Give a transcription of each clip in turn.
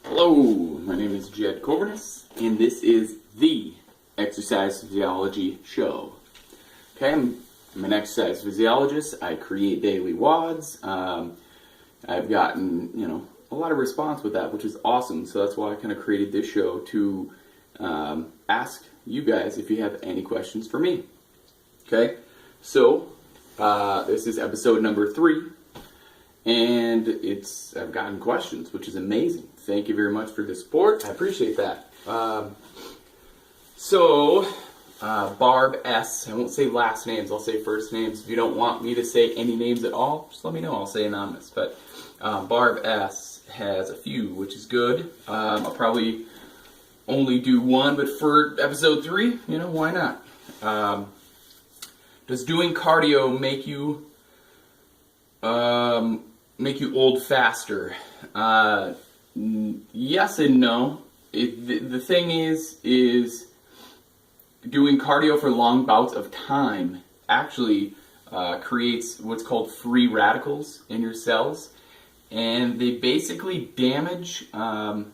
Hello, my name is Jed Coverness, and this is the Exercise Physiology Show. Okay, I'm an exercise physiologist. I create daily WODs. I've gotten, a lot of response with that, which is awesome. So that's why I kind of created this show to ask you guys if you have any questions for me. Okay, so this is episode number 3. And I've gotten questions, which is amazing. Thank you very much for the support. I appreciate that. Barb S. I won't say last names. I'll say first names. If you don't want me to say any names at all, just let me know. I'll say anonymous. But Barb S. has a few, which is good. I'll probably only do one, but for episode 3, why not? Does doing cardio make you old faster? Yes and no. The thing is doing cardio for long bouts of time actually creates what's called free radicals in your cells, and they basically damage the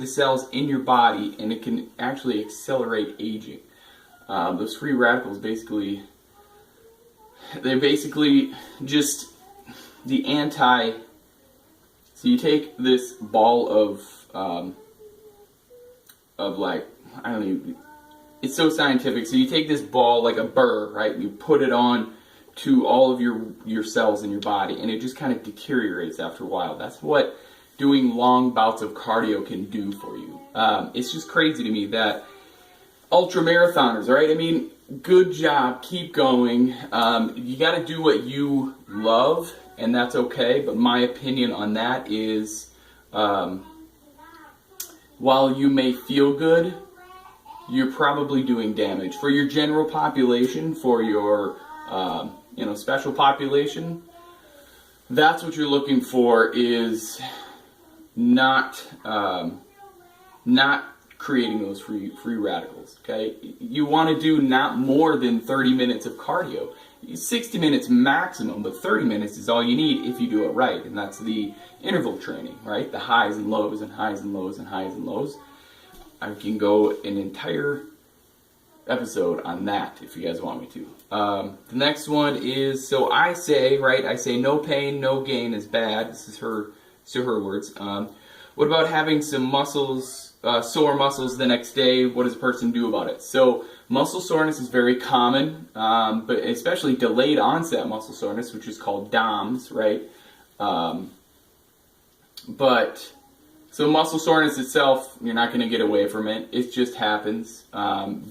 cells in your body, and it can actually accelerate aging. Those free radicals they're basically just the so you take this ball of it's so scientific. So you take this ball like a burr, right? You put it on to all of your cells in your body, and it just kind of deteriorates after a while. That's what doing long bouts of cardio can do for you. It's just crazy to me that ultra marathoners, right? I mean, good job, keep going. You got to do what you love, and that's okay. But my opinion on that is, while you may feel good, you're probably doing damage. For your general population, for your special population, that's what you're looking for, is not creating those free radicals. Okay, you want to do not more than 30 minutes of cardio. 60 minutes maximum, but 30 minutes is all you need if you do it right, and that's the interval training, right? The highs and lows and highs and lows and highs and lows. I can go an entire episode on that if you guys want me to. The next one is, so I say no pain, no gain is bad. This is her words. What about having some muscles, sore muscles the next day? What does a person do about it? So muscle soreness is very common, but especially delayed onset muscle soreness, which is called DOMS, right? So muscle soreness itself, you're not going to get away from it. It just happens.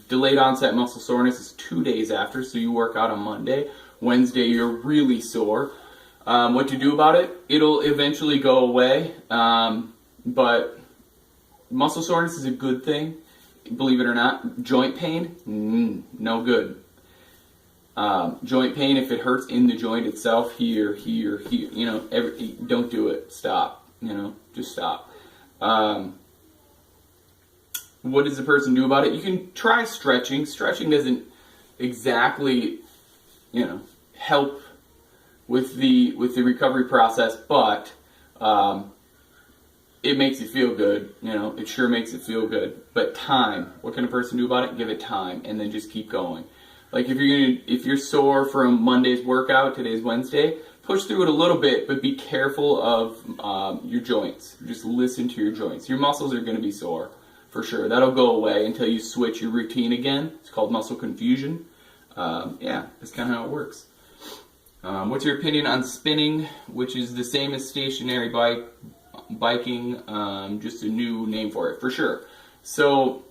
Delayed onset muscle soreness is 2 days after, so you work out on Monday. Wednesday, you're really sore. What to do about it? It'll eventually go away, but muscle soreness is a good thing, believe it or not. Joint pain, no good. Joint pain, if it hurts in the joint itself, here, don't do it. Stop. Just stop. What does the person do about it? You can try stretching. Stretching doesn't exactly, help with the recovery process, but it makes you feel good. It sure makes it feel good. But time, what can a person do about it? Give it time, and then just keep going. Like if you're sore from Monday's workout, today's Wednesday, push through it a little bit, but be careful of your joints. Just listen to your joints. Your muscles are going to be sore, for sure. That'll go away until you switch your routine again. It's called muscle confusion. That's kind of how it works. What's your opinion on spinning, which is the same as stationary biking, just a new name for it, for sure. So,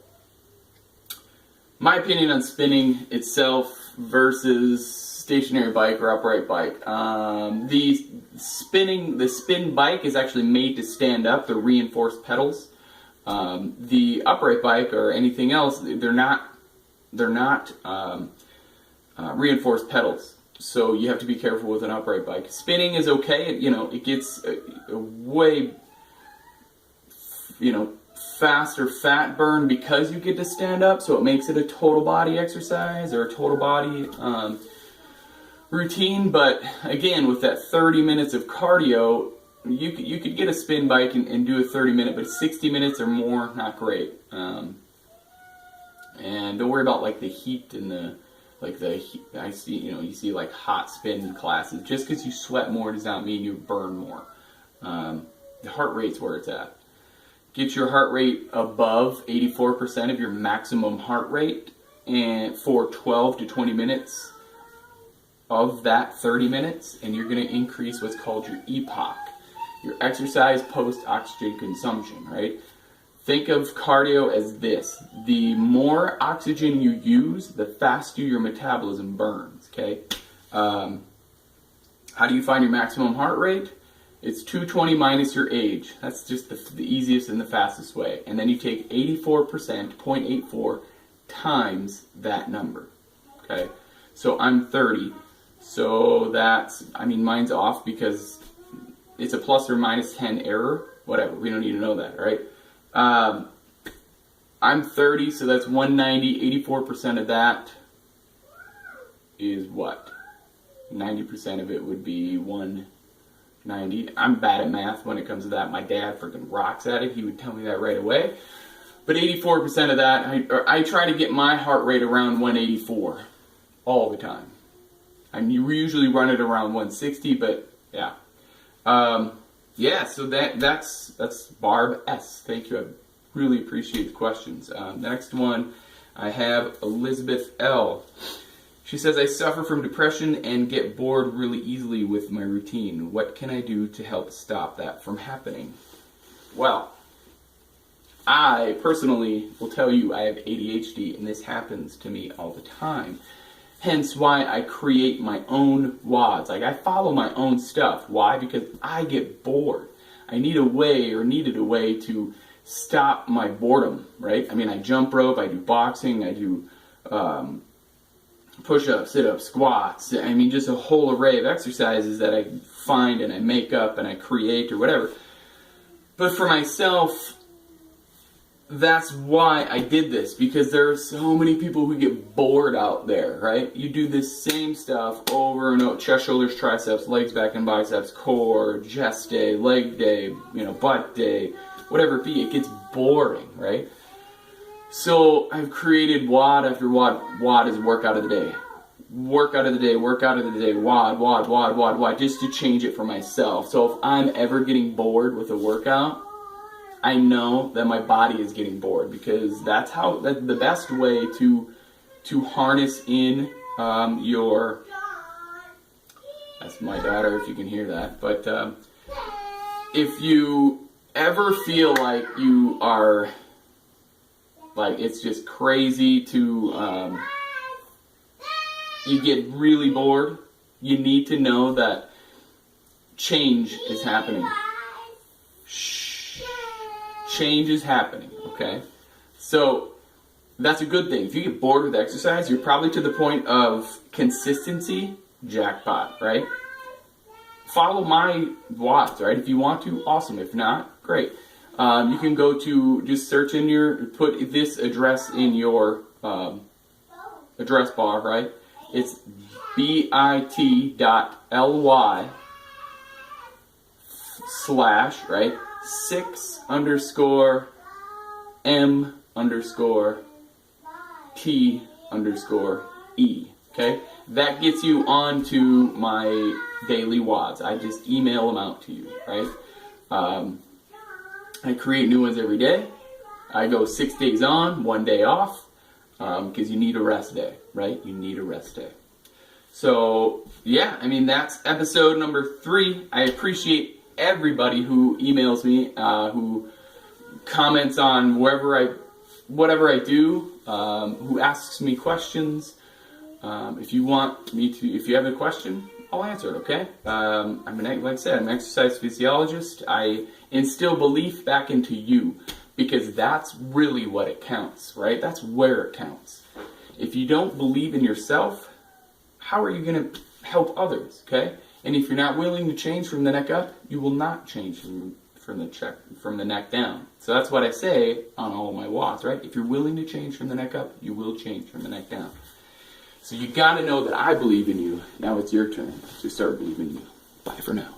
my opinion on spinning itself versus stationary bike or upright bike. The spin bike is actually made to stand up. They're reinforced pedals. The upright bike or anything else, they're not reinforced pedals. So you have to be careful with an upright bike. Spinning is okay. It gets a way, faster fat burn because you get to stand up. So it makes it a total body exercise or a total body routine. But again, with that 30 minutes of cardio, you could get a spin bike and do a 30-minute, but 60 minutes or more, not great. And don't worry about like the heat and I see, you see like hot spin classes. Just because you sweat more does not mean you burn more. The heart rate's where it's at. Get your heart rate above 84% of your maximum heart rate, and for 12 to 20 minutes of that 30 minutes, and you're going to increase what's called your EPOC, your exercise post-oxygen consumption, right? Think of cardio as this. The more oxygen you use, the faster your metabolism burns, okay? How do you find your maximum heart rate? It's 220 minus your age. That's just the easiest and the fastest way. And then you take 84%, 0.84, times that number, okay? So I'm 30. So that's, mine's off because it's a plus or minus 10 error. Whatever, we don't need to know that, right? I'm 30, so that's 190. 84% of that is what? 90% of it would be 190. I'm bad at math when it comes to that. My dad freaking rocks at it. He would tell me that right away. But 84% of that, I try to get my heart rate around 184 all the time. You usually run it around 160, but yeah. So that's Barb S. Thank you. I really appreciate the questions. Next one, I have Elizabeth L. She says, I suffer from depression and get bored really easily with my routine. What can I do to help stop that from happening? Well, I personally will tell you I have ADHD, and this happens to me all the time. Hence why I create my own WODs. Like, I follow my own stuff. Why? Because I get bored. I needed a way to stop my boredom, right? I jump rope, I do boxing, I do push-ups, sit-ups, squats. Just a whole array of exercises that I find and I make up and I create or whatever. But for myself, that's why I did this, because there are so many people who get bored out there, right? You do this same stuff over and over, chest, shoulders, triceps, legs, back and biceps, core, chest day, leg day, butt day, whatever it be. It gets boring, right? So I've created WOD after WOD. WOD is workout of the day. Workout of the day, workout of the day, WOD, just to change it for myself. So if I'm ever getting bored with a workout, I know that my body is getting bored, because that's the best way to harness in your. That's my daughter, if you can hear that. But if you ever feel like you are, like, it's just crazy to, you get really bored, you need to know that change is happening. Change is happening, okay? So that's a good thing. If you get bored with exercise, you're probably to the point of consistency, jackpot, right? Follow my WODs, right? If you want to, awesome. If not, great. You can go to, just search put this address in your address bar, right? It's bit.ly/, right? 6_M_T_E, okay? That gets you onto my daily WODs. I just email them out to you, right? I create new ones every day. I go 6 days on, 1 day off, because you need a rest day, right? You need a rest day. So, yeah, that's episode number 3. I appreciate everybody who emails me, who comments on whatever I do, who asks me questions. If you have a question, I'll answer it, okay? Like I said, I'm an exercise physiologist. I instill belief back into you, because that's really what it counts, right? That's where it counts. If you don't believe in yourself, how are you going to help others, okay? And if you're not willing to change from the neck up, you will not change from the neck down. So that's what I say on all of my WODs, right? If you're willing to change from the neck up, you will change from the neck down. So you got to know that I believe in you. Now it's your turn to start believing in you. Bye for now.